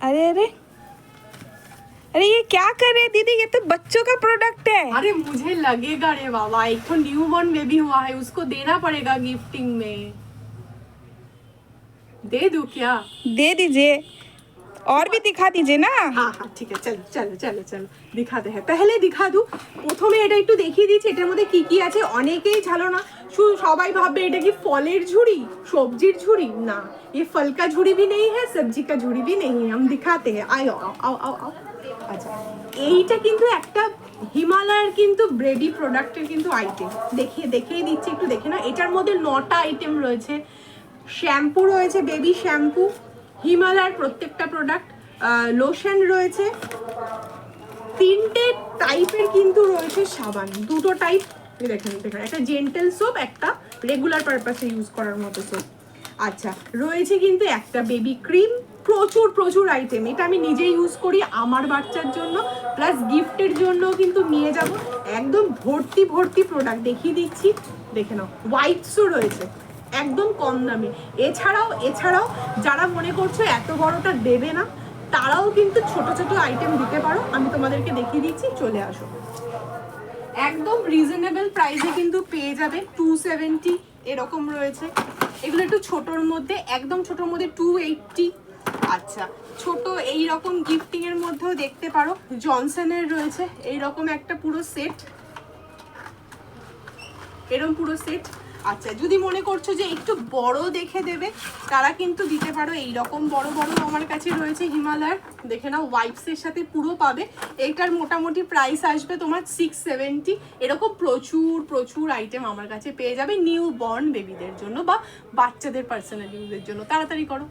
अरे अरे अरे ये क्या कर रहे हैं दीदी, ये तो बच्चों का प्रोडक्ट है। अरे मुझे लगेगा रे बाबा, एक तो न्यू बॉर्न बेबी हुआ है, उसको देना पड़ेगा गिफ्टिंग में। दे दूं क्या? दे दीजिए, और भी दिखा दीजिए ना। हाँ हाँ ঠিক আছে, চলো চলো চলো চলো দেখাতে হয়। পেহলে দেখা দু, প্রথমে এটা একটু দেখিয়ে দিচ্ছি এটার মধ্যে কি কি আছে। অনেকেই জানো না, শুধু সবাই ভাববে এটা কি ফলের ঝুড়ি, সবজির ঝুড়ি। না, ये फल का झुड़ी भी नहीं है, सब्जी का झुड़ी भी नहीं है। हम दिखाते हैं, आओ आओ आओ आओ आओ। আচ্ছা, এইটা কিন্তু একটা হিমালয়ের কিন্তু ব্রেডি প্রোডাক্টের কিন্তু আইটেম। দেখিয়ে দিচ্ছি, একটু দেখে না। এটার মধ্যে 9টা আইটেম রয়েছে। শ্যাম্পু রয়েছে, বেবি শ্যাম্পু, হিমালয়ের প্রত্যেকটা প্রোডাক্ট, লোশন রয়েছে, 3টে টাইপের কিন্তু রয়েছে সাবান, 2টো টাইপ। দেখেন একটা জেন্টেল সোপ, একটা রেগুলার পারপাসে ইউজ করার মতো সোপ। আচ্ছা, রয়েছে কিন্তু একটা বেবি ক্রিম, প্রচুর আইটেম। এটা আমি নিজে ইউজ করি আমার বাচ্চার জন্য, প্লাস গিফটের জন্য কিন্তু নিয়ে যাব। একদম ভর্তি প্রোডাক্ট দেখিয়ে দিচ্ছি, দেখে নাও। ওয়াইপসও রয়েছে একদম কম দামে। এছাড়াও যারা মনে করছো এত বড়টা দেবে না, তারাও কিন্তু ছোট আইটেম দিতে পারো। আমি তোমাদেরকে দেখিয়ে দিচ্ছি, চলে আসো। একদম রিজনেবল প্রাইসে কিন্তু পেয়ে যাবে। 270 এরকম রয়েছে। এগুলো একটু ছোটর মধ্যে, একদম ছোটর মধ্যে 280। আচ্ছা, ছোট এই রকম গিফটিং এর মধ্যেও দেখতে পারো, জনসনের রয়েছে এইরকম একটা পুরো সেট, এরকম পুরো সেট। আচ্ছা, যদি মনে করছো যে একটু বড় দেখে দেবে, তারা কিন্তু দিতে পারো এইরকম বড় আমার কাছে রয়েছে হিমালয়ের। দেখে নাও, ওয়াইপসের সাথে পুরো পাবে। এইটার মোটামুটি প্রাইস আসবে তোমার 670। এরকম প্রচুর আইটেম আমার কাছে পেয়ে যাবে নিউ বর্ন বেবিদের জন্য বা বাচ্চাদের পার্সোনাল ইউজের জন্য। তাড়াতাড়ি করো।